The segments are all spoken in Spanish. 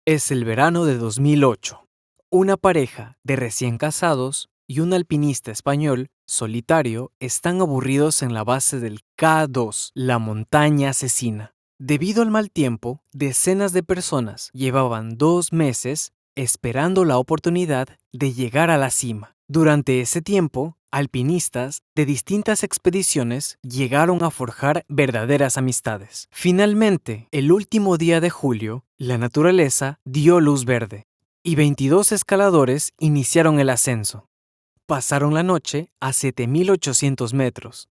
Es el verano de 2008. Una pareja de recién casados y un alpinista español solitario están aburridos en la base del K2, la montaña asesina. Debido al mal tiempo, decenas de personas llevaban 2 meses esperando la oportunidad de llegar a la cima. Durante ese tiempo, alpinistas de distintas expediciones llegaron a forjar verdaderas amistades. Finalmente, el último día de julio, la naturaleza dio luz verde y 22 escaladores iniciaron el ascenso. Pasaron la noche a 7.800 metros,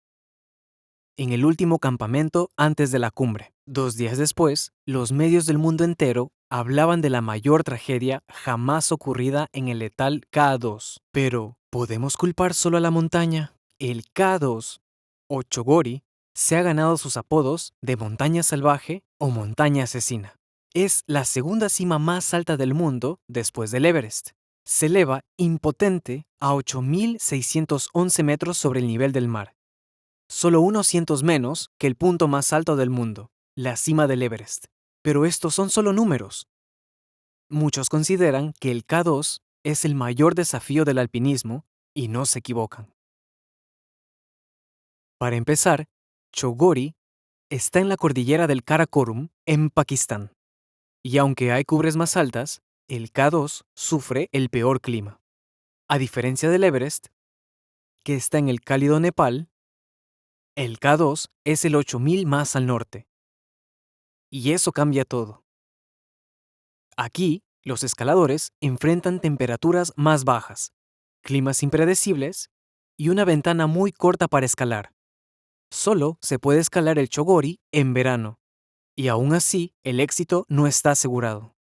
en el último campamento antes de la cumbre. 2 días después, los medios del mundo entero hablaban de la mayor tragedia jamás ocurrida en el letal K2. Pero, ¿podemos culpar solo a la montaña? El K2, o Chogori, se ha ganado sus apodos de montaña salvaje o montaña asesina. Es la segunda cima más alta del mundo después del Everest. Se eleva impotente a 8.611 metros sobre el nivel del mar, solo unos cientos menos que el punto más alto del mundo, la cima del Everest. Pero estos son solo números. Muchos consideran que el K2 es el mayor desafío del alpinismo y no se equivocan. Para empezar, Chogori está en la cordillera del Karakorum, en Pakistán. Y aunque hay cumbres más altas, el K2 sufre el peor clima. A diferencia del Everest, que está en el cálido Nepal, el K2 es el 8000 más al norte. Y eso cambia todo. Aquí, los escaladores enfrentan temperaturas más bajas, climas impredecibles y una ventana muy corta para escalar. Solo se puede escalar el Chogori en verano, y aún así el éxito no está asegurado.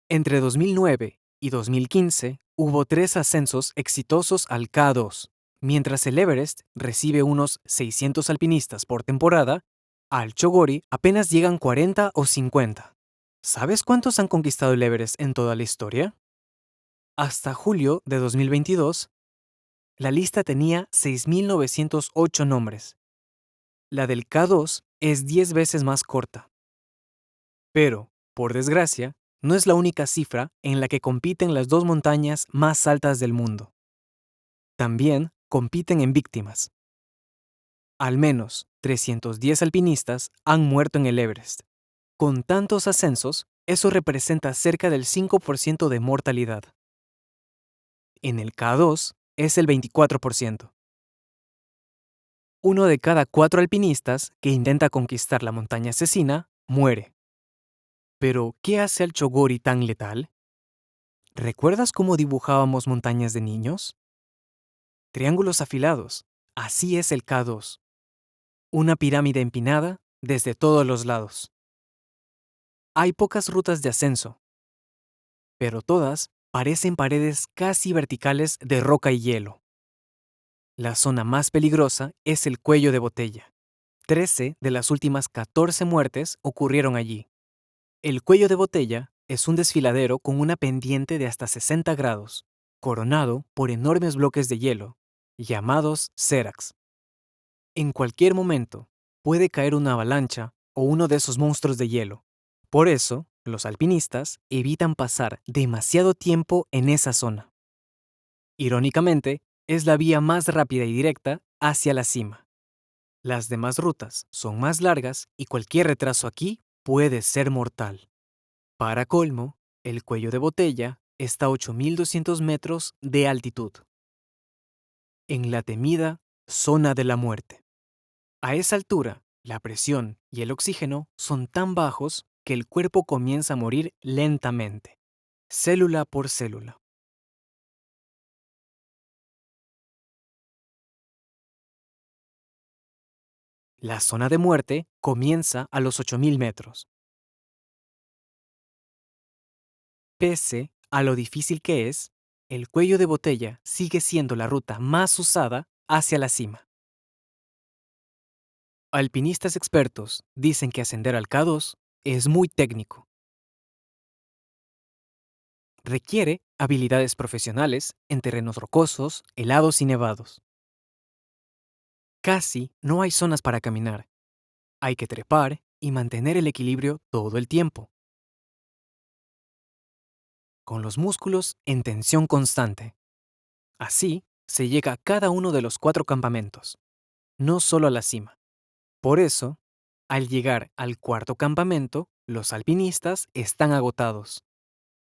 Entre 2009 y 2015 hubo 3 ascensos exitosos al K2. Mientras el Everest recibe unos 600 alpinistas por temporada, al Chogori apenas llegan 40 o 50. ¿Sabes cuántos han conquistado el Everest en toda la historia? Hasta julio de 2022, la lista tenía 6.908 nombres. La del K2 es 10 veces más corta. Pero, por desgracia, no es la única cifra en la que compiten las dos montañas más altas del mundo. También compiten en víctimas. Al menos 310 alpinistas han muerto en el Everest. Con tantos ascensos, eso representa cerca del 5% de mortalidad. En el K2 es el 24%. Uno de cada 4 alpinistas que intenta conquistar la montaña asesina muere. Pero, ¿qué hace al Chogori tan letal? ¿Recuerdas cómo dibujábamos montañas de niños? Triángulos afilados. Así es el K2. Una pirámide empinada desde todos los lados. Hay pocas rutas de ascenso, pero todas parecen paredes casi verticales de roca y hielo. La zona más peligrosa es el cuello de botella. 13 de las últimas 14 muertes ocurrieron allí. El cuello de botella es un desfiladero con una pendiente de hasta 60 grados, coronado por enormes bloques de hielo, llamados seracs. En cualquier momento puede caer una avalancha o uno de esos monstruos de hielo. Por eso, los alpinistas evitan pasar demasiado tiempo en esa zona. Irónicamente, es la vía más rápida y directa hacia la cima. Las demás rutas son más largas y cualquier retraso aquí puede ser mortal. Para colmo, el cuello de botella está a 8.200 metros de altitud, en la temida zona de la muerte. A esa altura, la presión y el oxígeno son tan bajos que el cuerpo comienza a morir lentamente, célula por célula. La zona de muerte comienza a los 8.000 metros. Pese a lo difícil que es, el cuello de botella sigue siendo la ruta más usada hacia la cima. Alpinistas expertos dicen que ascender al K2 es muy técnico. Requiere habilidades profesionales en terrenos rocosos, helados y nevados. Casi no hay zonas para caminar. Hay que trepar y mantener el equilibrio todo el tiempo. con los músculos en tensión constante. Así se llega a cada uno de los 4 campamentos, no solo a la cima. Por eso, al llegar al cuarto campamento, los alpinistas están agotados.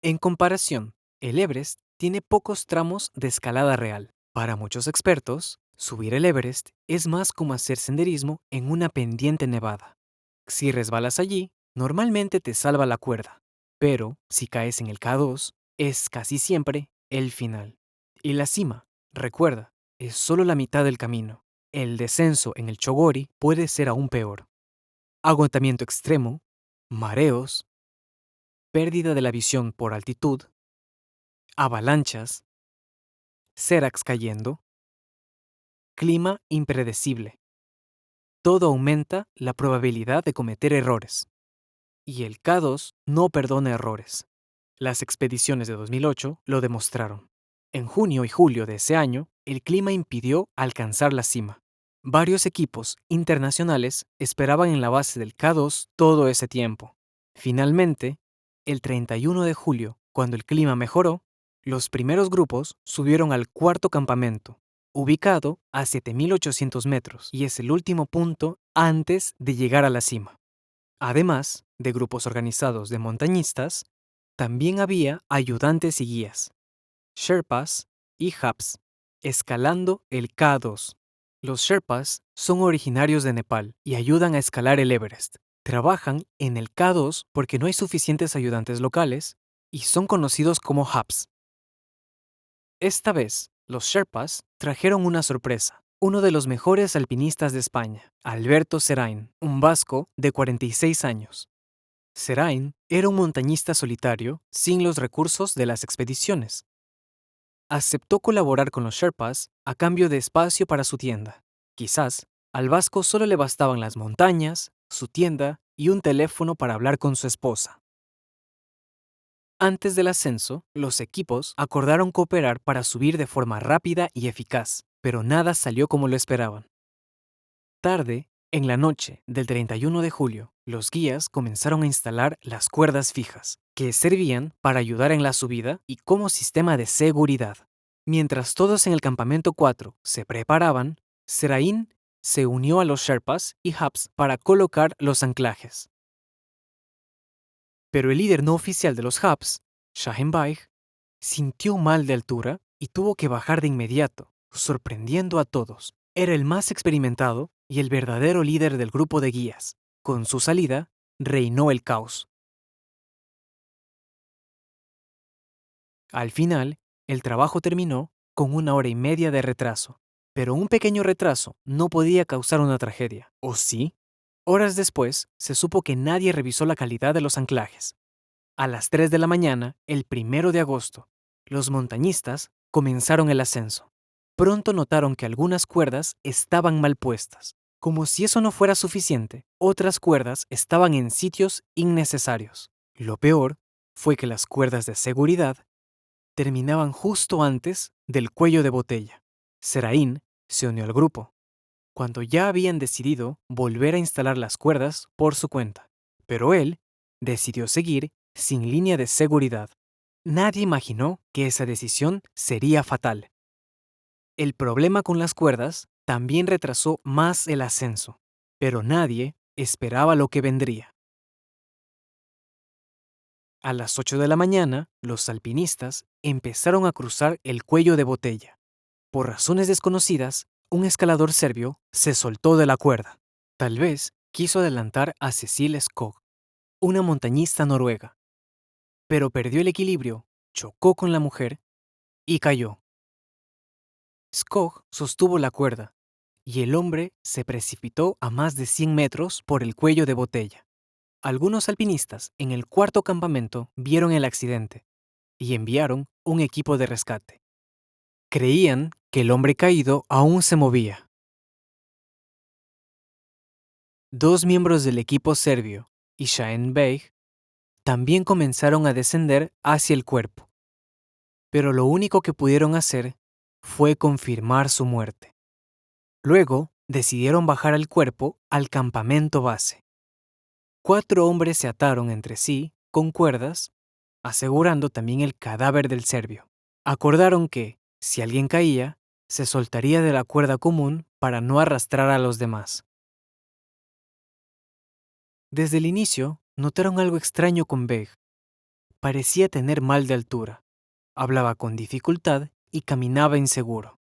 En comparación, el Everest tiene pocos tramos de escalada real. Para muchos expertos, subir el Everest es más como hacer senderismo en una pendiente nevada. Si resbalas allí, normalmente te salva la cuerda, pero si caes en el K2, es casi siempre el final. Y la cima, recuerda, es solo la mitad del camino. El descenso en el Chogori puede ser aún peor. Agotamiento extremo, mareos, pérdida de la visión por altitud, avalanchas, séracs cayendo, clima impredecible. Todo aumenta la probabilidad de cometer errores. Y el K2 no perdona errores. Las expediciones de 2008 lo demostraron. En junio y julio de ese año, el clima impidió alcanzar la cima. Varios equipos internacionales esperaban en la base del K2 todo ese tiempo. Finalmente, el 31 de julio, cuando el clima mejoró, los primeros grupos subieron al cuarto campamento, ubicado a 7.800 metros, y es el último punto antes de llegar a la cima. Además de grupos organizados de montañistas, también había ayudantes y guías, Sherpas y Haps, escalando el K2. Los Sherpas son originarios de Nepal y ayudan a escalar el Everest. Trabajan en el K2 porque no hay suficientes ayudantes locales y son conocidos como Haps. Esta vez, los Sherpas trajeron una sorpresa. Uno de los mejores alpinistas de España, Alberto Serain, un vasco de 46 años. Serain era un montañista solitario sin los recursos de las expediciones. Aceptó colaborar con los Sherpas a cambio de espacio para su tienda. Quizás al vasco solo le bastaban las montañas, su tienda y un teléfono para hablar con su esposa. Antes del ascenso, los equipos acordaron cooperar para subir de forma rápida y eficaz, pero nada salió como lo esperaban. Tarde, en la noche del 31 de julio, los guías comenzaron a instalar las cuerdas fijas, que servían para ayudar en la subida y como sistema de seguridad. Mientras todos en el campamento 4 se preparaban, Serain se unió a los Sherpas y Haps para colocar los anclajes. Pero el líder no oficial de los Haps, Shahen Baig, sintió mal de altura y tuvo que bajar de inmediato, sorprendiendo a todos. Era el más experimentado y el verdadero líder del grupo de guías. Con su salida, reinó el caos. Al final, el trabajo terminó con 1 hora y media de retraso. Pero un pequeño retraso no podía causar una tragedia, ¿o sí? Horas después, se supo que nadie revisó la calidad de los anclajes. A las 3 de la mañana, el 1 de agosto, los montañistas comenzaron el ascenso. Pronto notaron que algunas cuerdas estaban mal puestas. Como si eso no fuera suficiente, otras cuerdas estaban en sitios innecesarios. Lo peor fue que las cuerdas de seguridad terminaban justo antes del cuello de botella. Serain se unió al grupo, cuando ya habían decidido volver a instalar las cuerdas por su cuenta. Pero él decidió seguir sin línea de seguridad. Nadie imaginó que esa decisión sería fatal. El problema con las cuerdas también retrasó más el ascenso, pero nadie esperaba lo que vendría. A las 8 de la mañana, los alpinistas empezaron a cruzar el cuello de botella. Por razones desconocidas, un escalador serbio se soltó de la cuerda. Tal vez quiso adelantar a Cecil Skog, una montañista noruega, pero perdió el equilibrio, chocó con la mujer y cayó. Skog sostuvo la cuerda y el hombre se precipitó a más de 100 metros por el cuello de botella. Algunos alpinistas en el cuarto campamento vieron el accidente y enviaron un equipo de rescate. Creían que el hombre caído aún se movía. 2 miembros del equipo serbio y Shahen Bey también comenzaron a descender hacia el cuerpo, pero lo único que pudieron hacer fue confirmar su muerte. Luego decidieron bajar el cuerpo al campamento base. 4 hombres se ataron entre sí con cuerdas asegurando también el cadáver del serbio. Acordaron que, si alguien caía, se soltaría de la cuerda común para no arrastrar a los demás. Desde el inicio, notaron algo extraño con Beg. Parecía tener mal de altura, hablaba con dificultad y caminaba inseguro.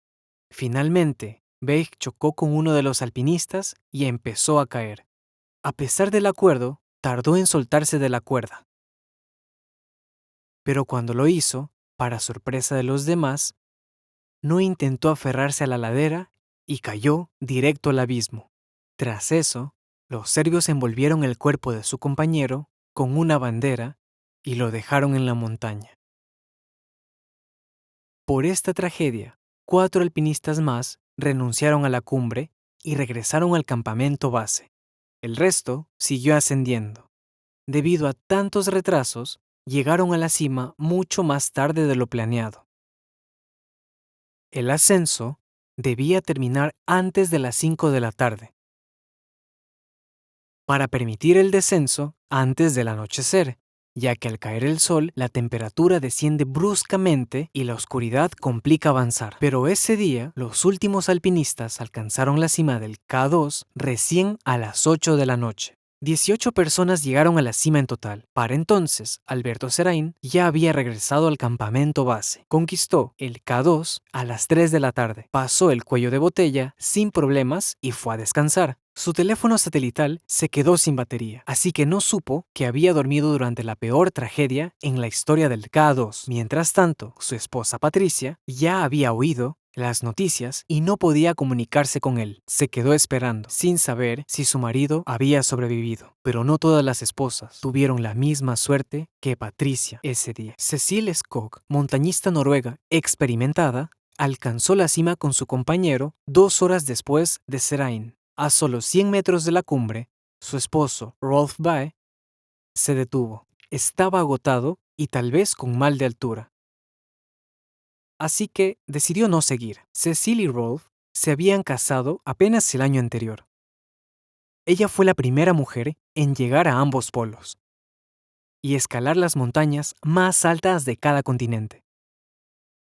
Finalmente, Beg chocó con uno de los alpinistas y empezó a caer. A pesar del acuerdo, tardó en soltarse de la cuerda. Pero cuando lo hizo, para sorpresa de los demás, no intentó aferrarse a la ladera y cayó directo al abismo. Tras eso, los serbios envolvieron el cuerpo de su compañero con una bandera y lo dejaron en la montaña. Por esta tragedia, 4 alpinistas más renunciaron a la cumbre y regresaron al campamento base. El resto siguió ascendiendo. Debido a tantos retrasos, llegaron a la cima mucho más tarde de lo planeado. El ascenso debía terminar antes de las 5 de la tarde, para permitir el descenso antes del anochecer, ya que al caer el sol la temperatura desciende bruscamente y la oscuridad complica avanzar. Pero ese día, los últimos alpinistas alcanzaron la cima del K2 recién a las 8 de la noche. 18 personas llegaron a la cima en total. Para entonces, Alberto Serain ya había regresado al campamento base. Conquistó el K2 a las 3 de la tarde, pasó el cuello de botella sin problemas y fue a descansar. Su teléfono satelital se quedó sin batería, así que no supo que había dormido durante la peor tragedia en la historia del K2. Mientras tanto, su esposa Patricia ya había oído las noticias y no podía comunicarse con él. Se quedó esperando, sin saber si su marido había sobrevivido. Pero no todas las esposas tuvieron la misma suerte que Patricia ese día. Cecile Skog, montañista noruega experimentada, alcanzó la cima con su compañero 2 horas después de Serain. A solo 100 metros de la cumbre, su esposo, Rolf Bae, se detuvo. Estaba agotado y tal vez con mal de altura. Así que decidió no seguir. Cecile y Rolf se habían casado apenas el año anterior. Ella fue la primera mujer en llegar a ambos polos y escalar las montañas más altas de cada continente.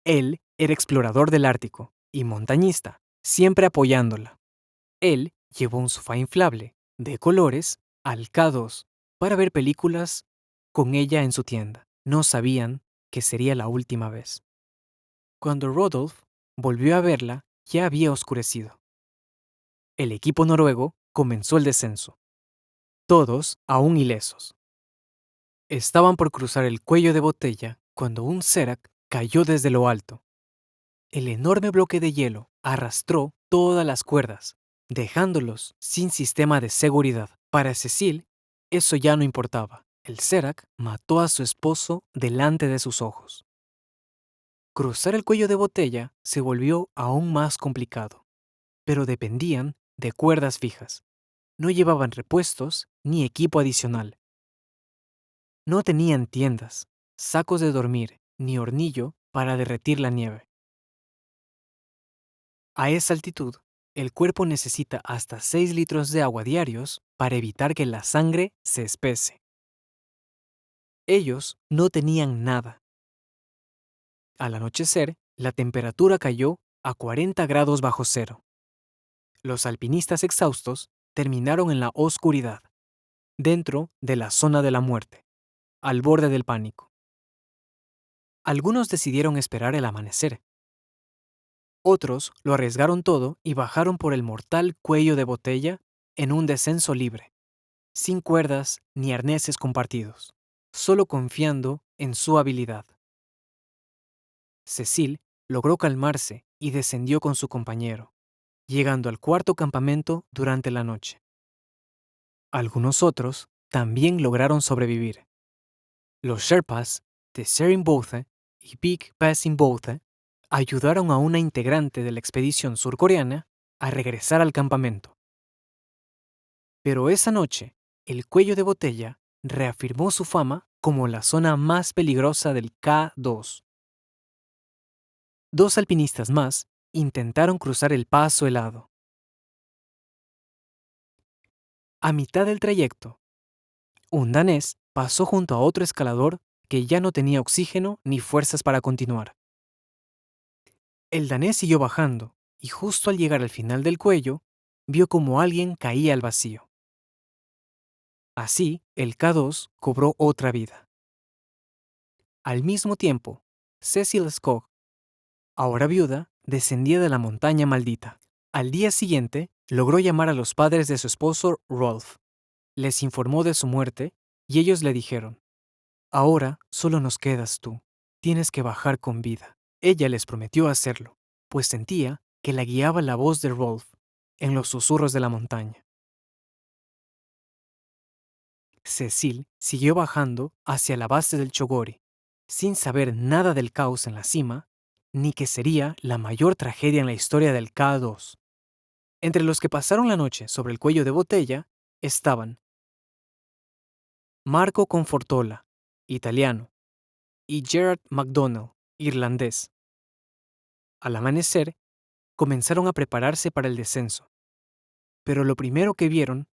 Él era explorador del Ártico y montañista, siempre apoyándola. Él llevó un sofá inflable, de colores, al K2 para ver películas con ella en su tienda. No sabían que sería la última vez. Cuando Rodolf volvió a verla, ya había oscurecido. El equipo noruego comenzó el descenso. Todos aún ilesos. Estaban por cruzar el cuello de botella cuando un Serac cayó desde lo alto. El enorme bloque de hielo arrastró todas las cuerdas, dejándolos sin sistema de seguridad. Para Cecile, eso ya no importaba. El Serac mató a su esposo delante de sus ojos. Cruzar el cuello de botella se volvió aún más complicado, pero dependían de cuerdas fijas. No llevaban repuestos ni equipo adicional. No tenían tiendas, sacos de dormir ni hornillo para derretir la nieve. A esa altitud, el cuerpo necesita hasta 6 litros de agua diarios para evitar que la sangre se espese. Ellos no tenían nada. Al anochecer, la temperatura cayó a 40 grados bajo cero. Los alpinistas exhaustos terminaron en la oscuridad, dentro de la zona de la muerte, al borde del pánico. Algunos decidieron esperar el amanecer. Otros lo arriesgaron todo y bajaron por el mortal cuello de botella en un descenso libre, sin cuerdas ni arneses compartidos, solo confiando en su habilidad. Cecile logró calmarse y descendió con su compañero, llegando al cuarto campamento durante la noche. Algunos otros también lograron sobrevivir. Los Sherpas de Serinbothe y Big Passingbothe ayudaron a una integrante de la expedición surcoreana a regresar al campamento. Pero esa noche, el cuello de botella reafirmó su fama como la zona más peligrosa del K2. 2 alpinistas más intentaron cruzar el paso helado. A mitad del trayecto, un danés pasó junto a otro escalador que ya no tenía oxígeno ni fuerzas para continuar. El danés siguió bajando, y justo al llegar al final del cuello, vio como alguien caía al vacío. Así, el K2 cobró otra vida. Al mismo tiempo, Cecil Skog, ahora viuda, descendía de la montaña maldita. Al día siguiente, logró llamar a los padres de su esposo Rolf. Les informó de su muerte y ellos le dijeron: "Ahora solo nos quedas tú. Tienes que bajar con vida". Ella les prometió hacerlo, pues sentía que la guiaba la voz de Rolf en los susurros de la montaña. Cecil siguió bajando hacia la base del Chogori, sin saber nada del caos en la cima, ni que sería la mayor tragedia en la historia del K2. Entre los que pasaron la noche sobre el cuello de botella estaban Marco Confortola, italiano, y Gerard MacDonnell, irlandés. Al amanecer, comenzaron a prepararse para el descenso, pero lo primero que vieron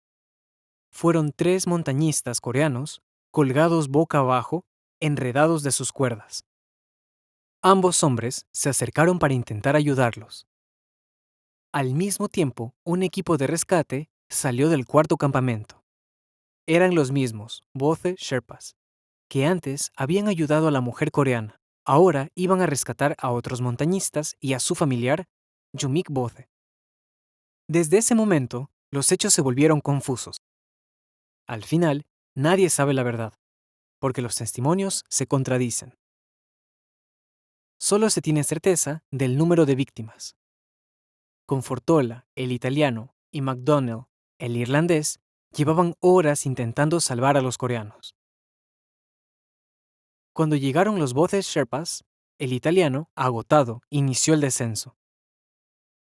fueron 3 montañistas coreanos colgados boca abajo, enredados de sus cuerdas. Ambos hombres se acercaron para intentar ayudarlos. Al mismo tiempo, un equipo de rescate salió del cuarto campamento. Eran los mismos, Bothe Sherpas, que antes habían ayudado a la mujer coreana. Ahora iban a rescatar a otros montañistas y a su familiar, Yumik Bothe. Desde ese momento, los hechos se volvieron confusos. Al final, nadie sabe la verdad, porque los testimonios se contradicen. Solo se tiene certeza del número de víctimas. Confortola, el italiano, y MacDonnell, el irlandés, llevaban horas intentando salvar a los coreanos. Cuando llegaron los Bothe Sherpas, el italiano, agotado, inició el descenso.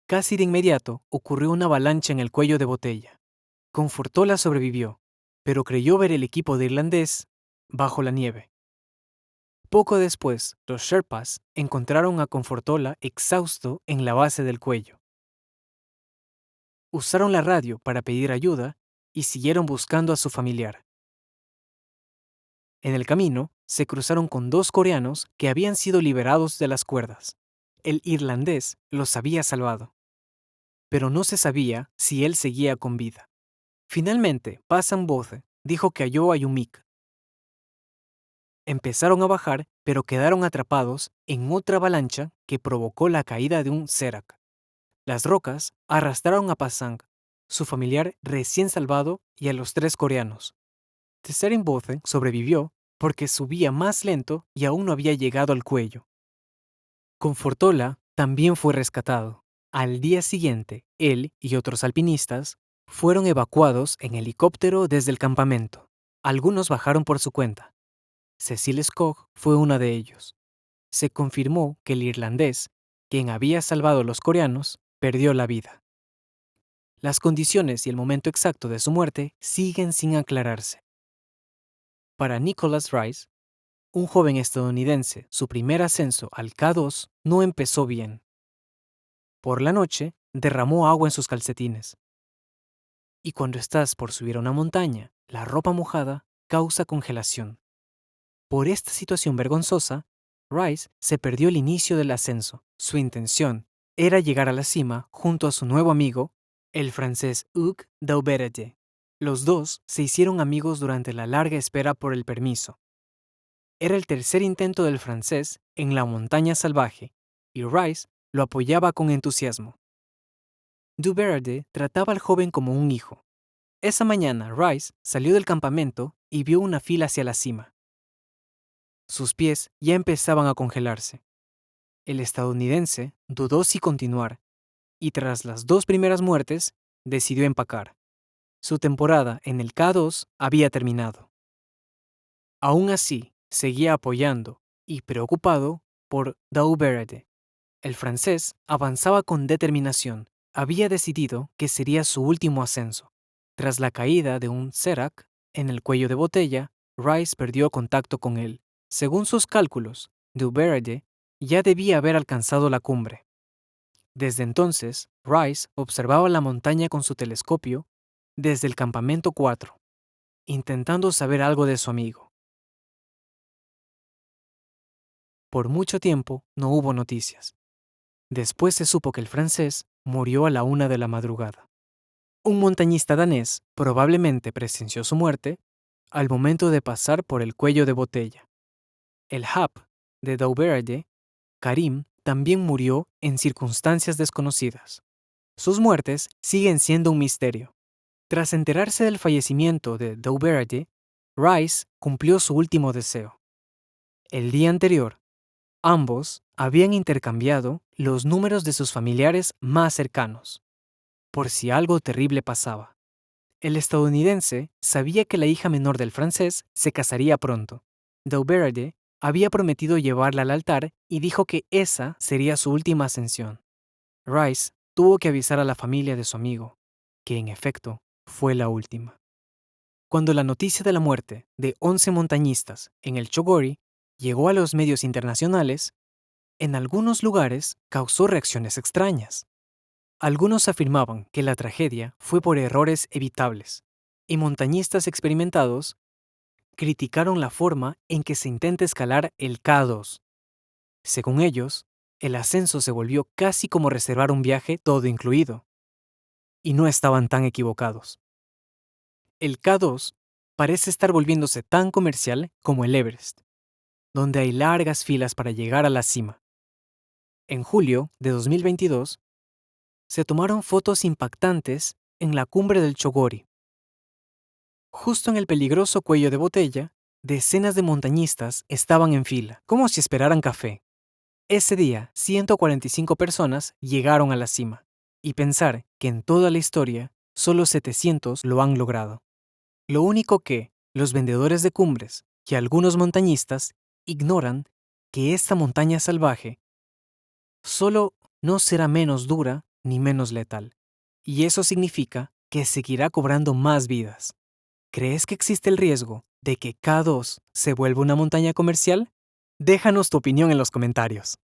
Casi de inmediato ocurrió una avalancha en el cuello de botella. Confortola sobrevivió, pero creyó ver el equipo de irlandés bajo la nieve. Poco después, los Sherpas encontraron a Confortola exhausto en la base del cuello. Usaron la radio para pedir ayuda y siguieron buscando a su familiar. En el camino, se cruzaron con 2 coreanos que habían sido liberados de las cuerdas. El irlandés los había salvado, pero no se sabía si él seguía con vida. Finalmente, Passan Bothe dijo que halló a Yumik. Empezaron a bajar, pero quedaron atrapados en otra avalancha que provocó la caída de un serak. Las rocas arrastraron a Pasang, su familiar recién salvado, y a los 3 coreanos. Tserin Bothe sobrevivió porque subía más lento y aún no había llegado al cuello. Confortola también fue rescatado. Al día siguiente, él y otros alpinistas fueron evacuados en helicóptero desde el campamento. Algunos bajaron por su cuenta. Cecil Skog fue una de ellos. Se confirmó que el irlandés, quien había salvado a los coreanos, perdió la vida. Las condiciones y el momento exacto de su muerte siguen sin aclararse. Para Nicholas Rice, un joven estadounidense, su primer ascenso al K2 no empezó bien. Por la noche, derramó agua en sus calcetines. Y cuando estás por subir a una montaña, la ropa mojada causa congelación. Por esta situación vergonzosa, Rice se perdió el inicio del ascenso. Su intención era llegar a la cima junto a su nuevo amigo, el francés Hugues Dauberge. Los dos se hicieron amigos durante la larga espera por el permiso. Era el tercer intento del francés en la montaña salvaje, y Rice lo apoyaba con entusiasmo. Dauberge trataba al joven como un hijo. Esa mañana Rice salió del campamento y vio una fila hacia la cima. Sus pies ya empezaban a congelarse. El estadounidense dudó si continuar, y tras las 2 primeras muertes, decidió empacar. Su temporada en el K2 había terminado. Aún así, seguía apoyando y preocupado por Dauberge. El francés avanzaba con determinación. Había decidido que sería su último ascenso. Tras la caída de un serak en el cuello de botella, Rice perdió contacto con él. Según sus cálculos, Dauberge ya debía haber alcanzado la cumbre. Desde entonces, Rice observaba la montaña con su telescopio desde el campamento 4, intentando saber algo de su amigo. Por mucho tiempo no hubo noticias. Después se supo que el francés murió a la 1 de la madrugada. Un montañista danés probablemente presenció su muerte al momento de pasar por el cuello de botella. El Hap de Dauberge, Karim, también murió en circunstancias desconocidas. Sus muertes siguen siendo un misterio. Tras enterarse del fallecimiento de Dauberge, Rice cumplió su último deseo. El día anterior, ambos habían intercambiado los números de sus familiares más cercanos, por si algo terrible pasaba. El estadounidense sabía que la hija menor del francés se casaría pronto. Dauberge había prometido llevarla al altar y dijo que esa sería su última ascensión. Rice tuvo que avisar a la familia de su amigo, que en efecto fue la última. Cuando la noticia de la muerte de 11 montañistas en el Chogori llegó a los medios internacionales, en algunos lugares causó reacciones extrañas. Algunos afirmaban que la tragedia fue por errores evitables, y montañistas experimentados criticaron la forma en que se intenta escalar el K2. Según ellos, el ascenso se volvió casi como reservar un viaje todo incluido. Y no estaban tan equivocados. El K2 parece estar volviéndose tan comercial como el Everest, donde hay largas filas para llegar a la cima. En julio de 2022, se tomaron fotos impactantes en la cumbre del Chogori. Justo en el peligroso cuello de botella, decenas de montañistas estaban en fila, como si esperaran café. Ese día, 145 personas llegaron a la cima, y pensar que en toda la historia, solo 700 lo han logrado. Lo único que los vendedores de cumbres y algunos montañistas ignoran que esta montaña salvaje solo no será menos dura ni menos letal, y eso significa que seguirá cobrando más vidas. ¿Crees que existe el riesgo de que K2 se vuelva una montaña comercial? Déjanos tu opinión en los comentarios.